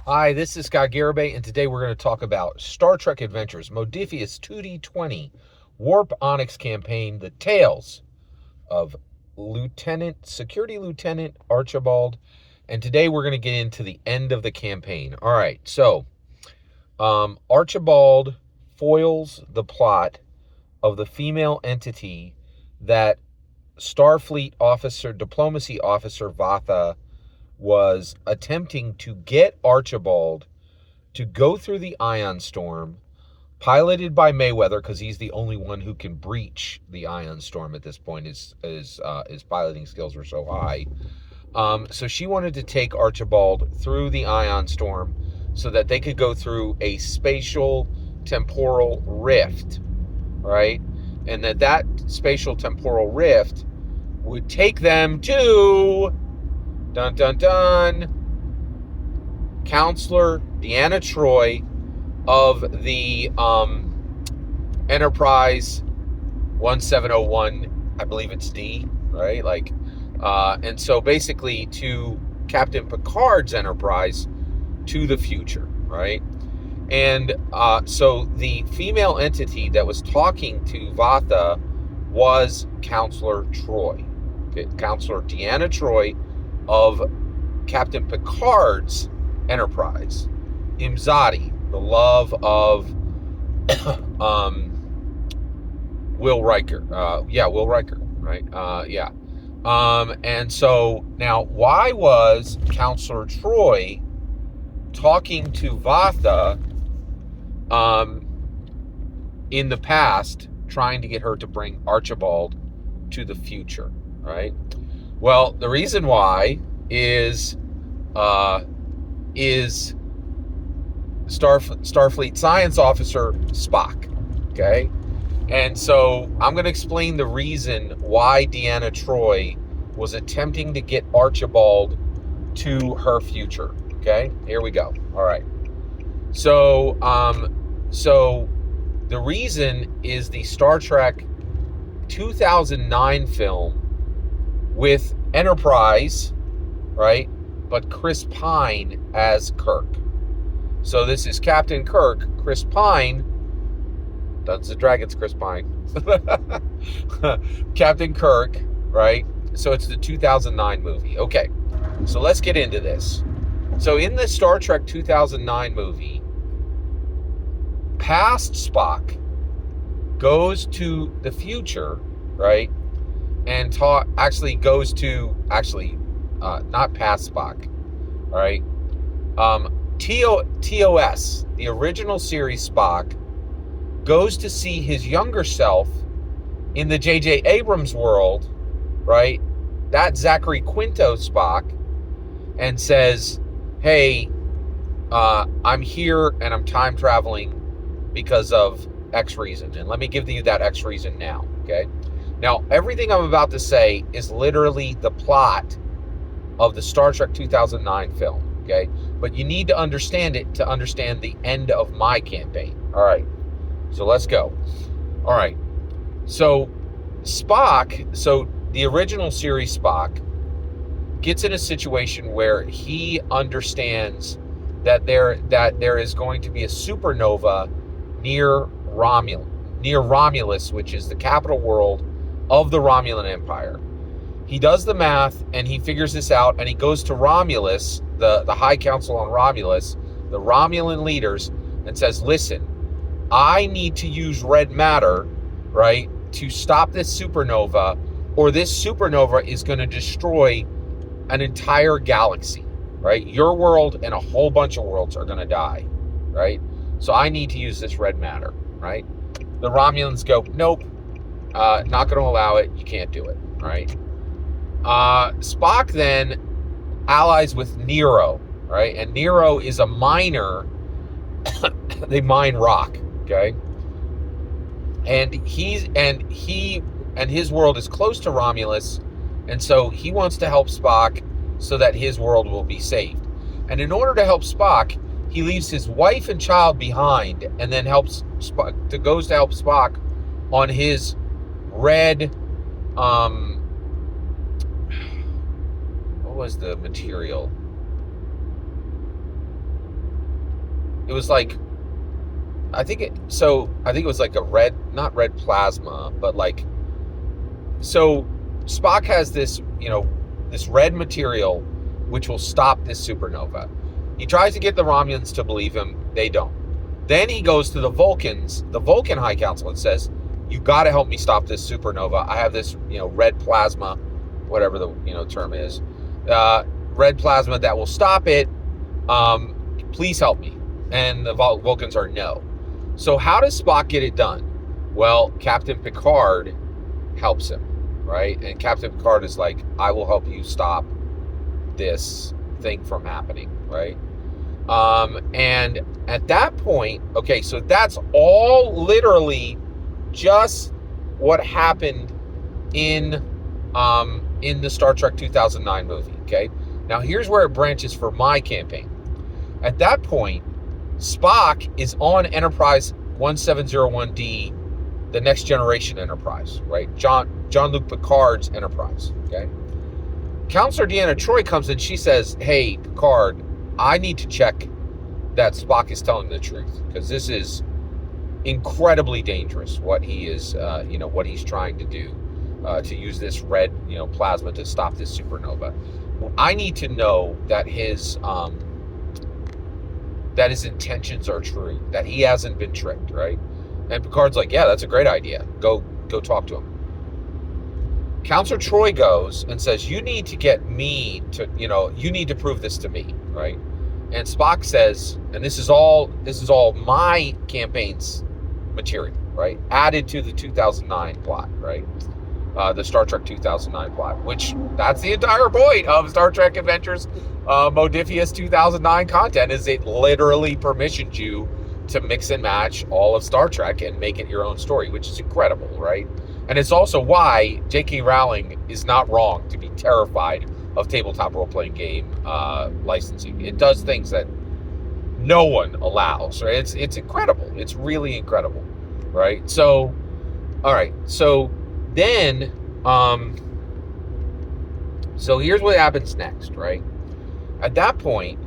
Hi, this is Scott Garibay, and today we're going to talk about Star Trek Adventures, Modiphius 2d20, Warp Onyx Campaign, The Tales of Security Lieutenant Archibald, and today we're going to get into the end of the campaign. All right, so Archibald foils the plot of the female entity that Diplomacy Officer Vatha was attempting to get Archibald to go through the ion storm, piloted by Mayweather, because he's the only one who can breach the ion storm at this point. His piloting skills were so high. So she wanted to take Archibald through the ion storm so that they could go through a spatial temporal rift, right? And that spatial temporal rift would take them to dun dun dun Counselor Deanna Troi of the Enterprise 1701, I believe it's D, right? And so basically to Captain Picard's Enterprise to the future, right? And so the female entity that was talking to Vatha was Counselor Troi, okay? Counselor Deanna Troi of Captain Picard's Enterprise. Imzadi, the love of Will Riker. Will Riker, right? And so now, why was Counselor Troi talking to Vatha in the past, trying to get her to bring Archibald to the future, right? Well, the reason why is Starfleet Science Officer Spock, okay? And so I'm going to explain the reason why Deanna Troi was attempting to get Archibald to her future, okay? Here we go. All right. So the reason is the Star Trek 2009 film with Enterprise, right? But Chris Pine as Kirk. So this is Captain Kirk, Chris Pine, Dungeons and Dragons, Chris Pine. Captain Kirk, right? So it's the 2009 movie. Okay, so let's get into this. So in the Star Trek 2009 movie, past Spock goes to the future, right? And not past Spock, all right? TOS, the original series Spock, goes to see his younger self in the J.J. Abrams world, right? That Zachary Quinto Spock, and says, hey, I'm here and I'm time traveling because of X reason. And let me give you that X reason now, okay? Now, everything I'm about to say is literally the plot of the Star Trek 2009 film, okay? But you need to understand it to understand the end of my campaign. All right, so let's go. All right, so the original series Spock gets in a situation where he understands that there is going to be a supernova near Romulus, which is the capital world of the Romulan Empire. He does the math and he figures this out, and he goes to Romulus, the High Council on Romulus, the Romulan leaders, and says, listen, I need to use red matter, right, to stop this supernova, or this supernova is going to destroy an entire galaxy, right? Your world and a whole bunch of worlds are going to die, right? So I need to use this red matter, right? The Romulans go, nope, not going to allow it. You can't do it, right? Spock then allies with Nero, right? And Nero is a miner. They mine rock, okay? And his world is close to Romulus, and so he wants to help Spock so that his world will be saved. And in order to help Spock, he leaves his wife and child behind, and then goes to help Spock on his red, what was the material? it was like, I think it was like a red, not red plasma, but like, so Spock has this, this red material which will stop this supernova. He tries to get the Romulans to believe him. They don't. Then he goes to the Vulcans, the Vulcan High Council, and says, you got to help me stop this supernova. I have this, red plasma, whatever the, term is, red plasma that will stop it. Please help me. And the Vulcans are no. So how does Spock get it done? Well, Captain Picard helps him, right? And Captain Picard is like, I will help you stop this thing from happening, right? And at that point, okay, so that's all literally just what happened in the Star Trek 2009 movie, okay? Now here's where it branches for my campaign. At that point, Spock is on Enterprise 1701D, the Next Generation Enterprise, right? Jean-Luc Picard's Enterprise, okay? Counselor Deanna Troi comes in. She says, hey, Picard, I need to check that Spock is telling the truth, because this is incredibly dangerous, what he is, what he's trying to do, to use this red, plasma to stop this supernova. I need to know that his intentions are true, that he hasn't been tricked, right? And Picard's like, yeah, that's a great idea. Go talk to him. Counselor Troi goes and says, you need to get me to, you need to prove this to me, right? And Spock says, and this is all my campaign's material, right? Added to the 2009 plot, right? The Star Trek 2009 plot, which that's the entire point of Star Trek Adventures Modiphius 2009 content, is it literally permissions you to mix and match all of Star Trek and make it your own story, which is incredible, right? And it's also why J.K. Rowling is not wrong to be terrified of tabletop role-playing game licensing. It does things that no one allows, right? It's incredible. It's really incredible, right? So, all right. So then, so here's what happens next, right? At that point,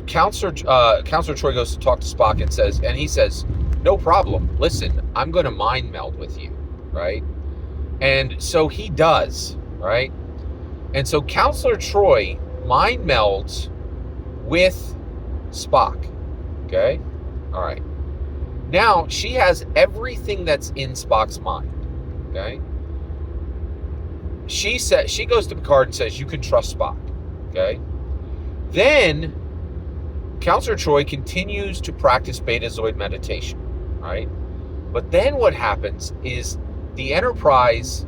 Counselor Troi goes to talk to Spock and he says, no problem. Listen, I'm going to mind meld with you, right? And so he does, right? And so Counselor Troi mind melds with Spock, okay? All right. Now she has everything that's in Spock's mind, okay? She goes to Picard and says, you can trust Spock, okay? Then Counselor Troi continues to practice Betazoid meditation, right? But then what happens is the Enterprise,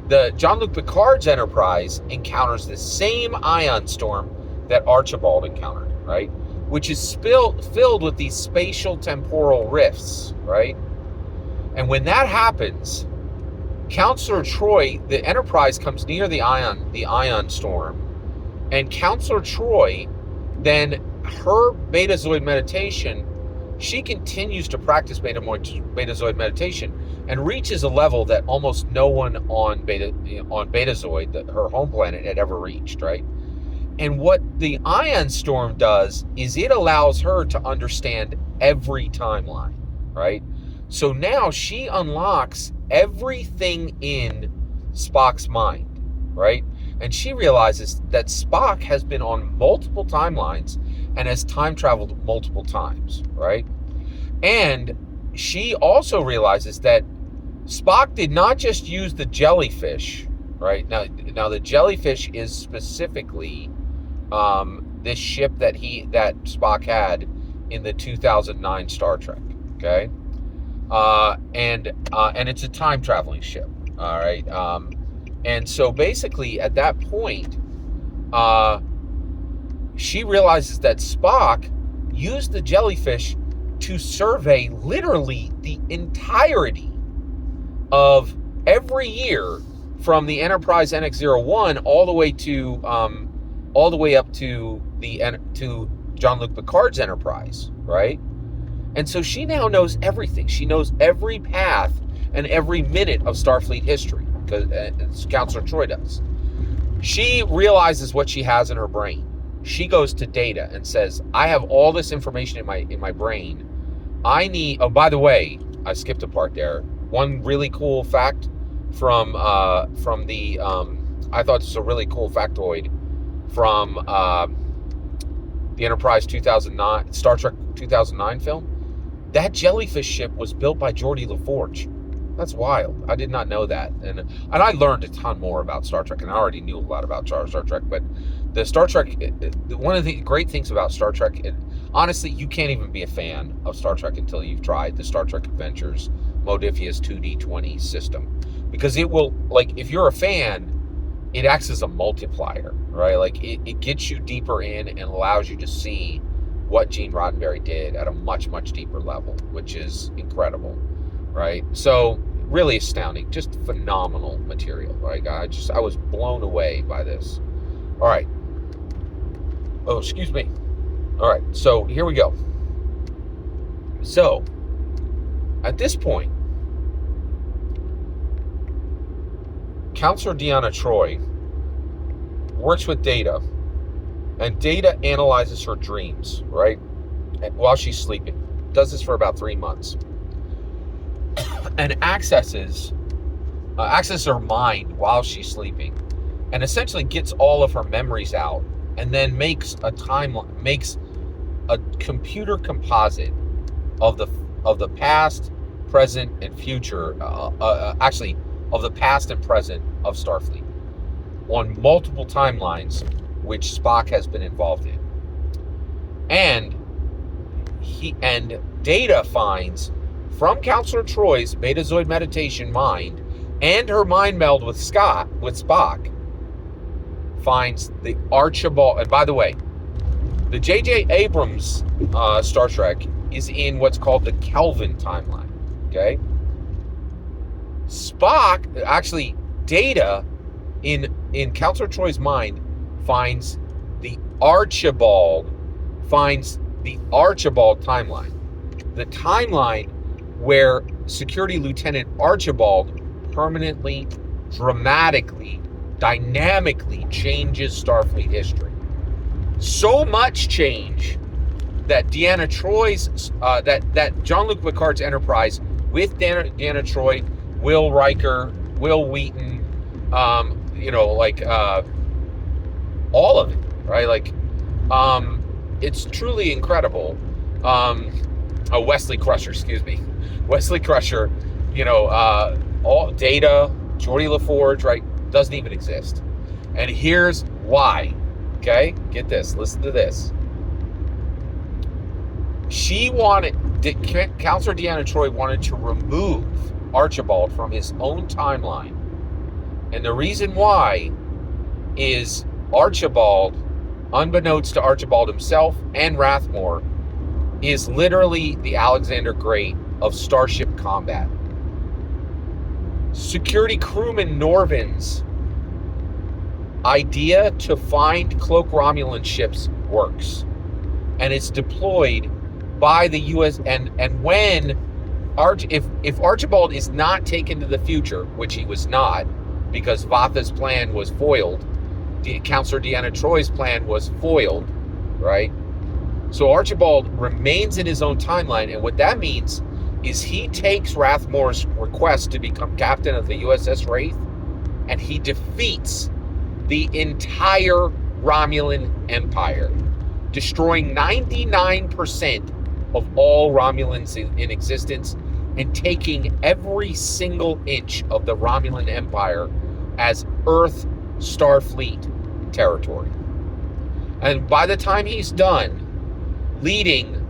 the Jean-Luc Picard's Enterprise, encounters the same ion storm that Archibald encountered, right? Which is filled with these spatial temporal rifts, right? And when that happens, Counselor Troi, the Enterprise comes near the ion storm, and Counselor Troi, then her Betazoid meditation, she continues to practice Betazoid meditation and reaches a level that almost no one on Betazoid, her home planet, had ever reached, right? And what the ion storm does is it allows her to understand every timeline, right? So now she unlocks everything in Spock's mind, right? And she realizes that Spock has been on multiple timelines and has time traveled multiple times, right? And she also realizes that Spock did not just use the jellyfish, right? Now the jellyfish is specifically this ship that Spock had in the 2009 Star Trek, okay? And it's a time traveling ship, all right? And so basically at that point, she realizes that Spock used the jellyfish to survey literally the entirety of every year from the Enterprise NX-01 all the way up to Jean-Luc Picard's Enterprise, right? And so she now knows everything. She knows every path and every minute of Starfleet history, because Counselor Troi does. She realizes what she has in her brain. she goes to Data and says, I have all this information in my brain. I need, oh, by the way, I skipped a part there. One really cool fact from the, I thought this was a really cool factoid from the Enterprise 2009, Star Trek 2009 film. That jellyfish ship was built by Geordi LaForge. That's wild. I did not know that. And I learned a ton more about Star Trek, and I already knew a lot about Star Trek, but the Star Trek, one of the great things about Star Trek, honestly, you can't even be a fan of Star Trek until you've tried the Star Trek Adventures Modiphius 2d20 system. Because it will, like, if you're a fan, it acts as a multiplier, right? Like, it gets you deeper in and allows you to see what Gene Roddenberry did at a much, much deeper level, which is incredible, right? So, really astounding, just phenomenal material, right? I was blown away by this. All right. Oh, excuse me. All right, so here we go. So, at this point, Counselor Deanna Troi works with Data, and Data analyzes her dreams, right? While she's sleeping. Does this for about 3 months. And accesses her mind while she's sleeping, and essentially gets all of her memories out, and then makes a computer composite of the past, present, and future. Actually, of the past and present of Starfleet on multiple timelines, which Spock has been involved in. And Data finds from Counselor Troi's Betazoid meditation mind and her mind meld with Spock, finds the Archibald. And by the way, the J.J. Abrams Star Trek is in what's called the Kelvin timeline. Okay, Spock, actually, Data in Counselor Troi's mind finds the Archibald timeline, the timeline where Security Lieutenant Archibald permanently, dramatically, dynamically changes Starfleet history. So much change that Deanna Troi's that Jean-Luc Picard's Enterprise with Deanna Troi, Will Riker, Will Wheaton, all of it, right? Like, it's truly incredible. Wesley Crusher, Wesley Crusher, all Data, Geordi LaForge, right? Doesn't even exist. And here's why. Okay, get this. Listen to this. Counselor Deanna Troi wanted to remove Archibald from his own timeline. And the reason why is Archibald, unbeknownst to Archibald himself and Rathmore, is literally the Alexander Great of starship combat. Security crewman Norvin's idea to find cloak Romulan ships works, and it's deployed by the U.S. And when if Archibald is not taken to the future, which he was not, because Vatha's plan was foiled, Counselor Deanna Troi's plan was foiled, right? So Archibald remains in his own timeline, and what that means is he takes Rathmore's request to become captain of the USS Wraith, and he defeats the entire Romulan Empire, destroying 99% of all Romulans in existence, and taking every single inch of the Romulan Empire as Earth Starfleet territory. And by the time he's done, leading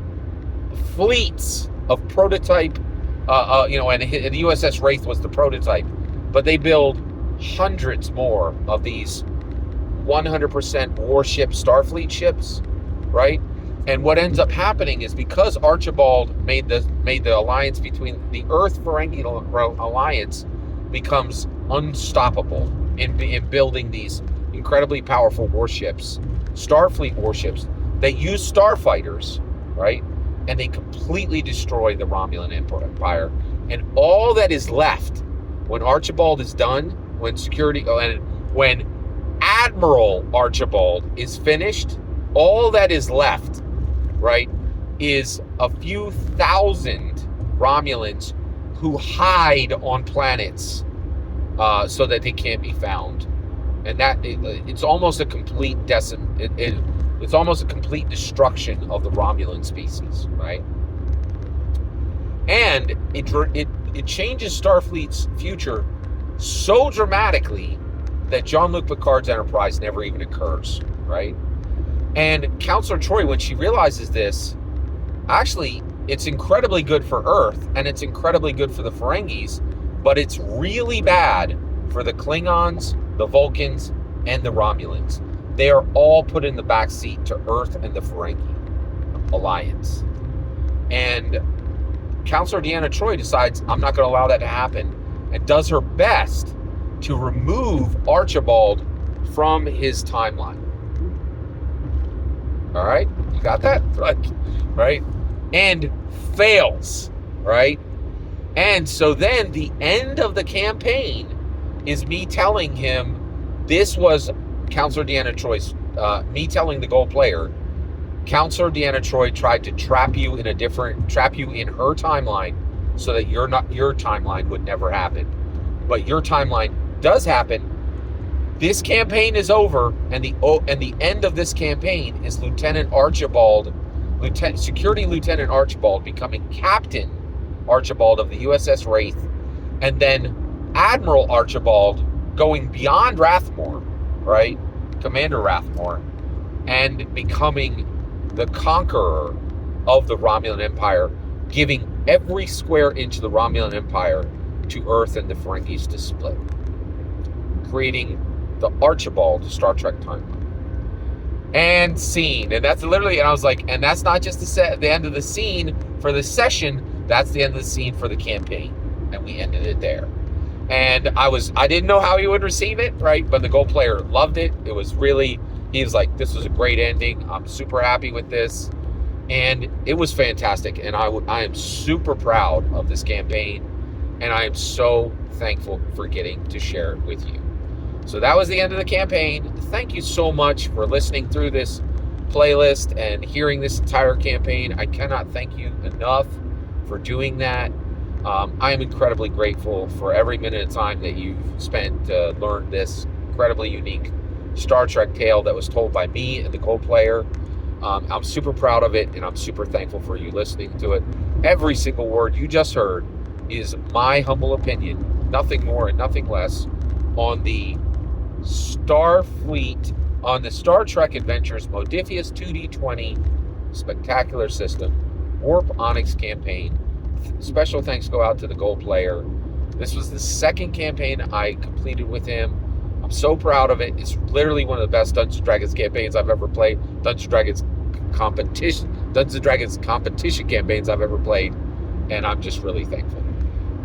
fleets of prototype, and the USS Wraith was the prototype, but they build hundreds more of these 100% warship Starfleet ships, right? And what ends up happening is, because Archibald made the alliance between the Earth Ferengi alliance becomes unstoppable in building these incredibly powerful warships, Starfleet warships that use starfighters, right? And they completely destroy the Romulan Empire. And all that is left when Archibald is done, when Admiral Archibald is finished, all that is left, right, is a few thousand Romulans who hide on planets so that they can't be found. And that it's almost a complete it's almost a complete destruction of the Romulan species, right? And it changes Starfleet's future so dramatically that Jean-Luc Picard's Enterprise never even occurs, right? And Counselor Troi, when she realizes this, actually, it's incredibly good for Earth, and it's incredibly good for the Ferengis, but it's really bad for the Klingons, the Vulcans, and the Romulans. They are all put in the back seat to Earth and the Ferengi alliance. And Counselor Deanna Troi decides, I'm not going to allow that to happen, and does her best to remove Archibald from his timeline. All right? You got that? Right? And fails, right? And so then the end of the campaign is me telling him, this was Counselor Deanna Troi's, me telling the gold player, Counselor Deanna Troi tried to trap you in her timeline so that your timeline would never happen. But your timeline does happen. This campaign is over, and the end of this campaign is Security Lieutenant Archibald becoming Captain Archibald of the USS Wraith, and then Admiral Archibald going beyond Rathmore, right? Commander Rathmore, and becoming the conqueror of the Romulan Empire, giving every square inch of the Romulan Empire to Earth and the Ferengis to split, creating the Archibald Star Trek timeline. And scene. And that's literally, and I was like, and that's not just the end of the scene for the session, that's the end of the scene for the campaign. And we ended it there. And I didn't know how he would receive it, right? But the gold player loved it. It was really, he was like, this was a great ending. I'm super happy with this. And it was fantastic. And I am super proud of this campaign. And I am so thankful for getting to share it with you. So that was the end of the campaign. Thank you so much for listening through this playlist and hearing this entire campaign. I cannot thank you enough for doing that. I am incredibly grateful for every minute of time that you've spent to learn this incredibly unique Star Trek tale that was told by me and the gold player. I'm super proud of it, and I'm super thankful for you listening to it. Every single word you just heard is my humble opinion, nothing more and nothing less, on the Starfleet, on the Star Trek Adventures Modiphius 2d20 Spectacular System Warp Onyx campaign. Special thanks go out to the gold player. This was the second campaign I completed with him. I'm so proud of it. It's literally one of the best Dungeons & Dragons campaigns I've ever played. Dungeons & Dragons competition campaigns I've ever played. And I'm just really thankful.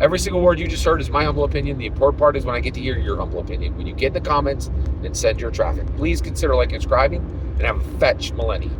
Every single word you just heard is my humble opinion. The important part is when I get to hear your humble opinion. When you get in the comments, then send your traffic. Please consider liking and subscribing, and have a fetch millennium.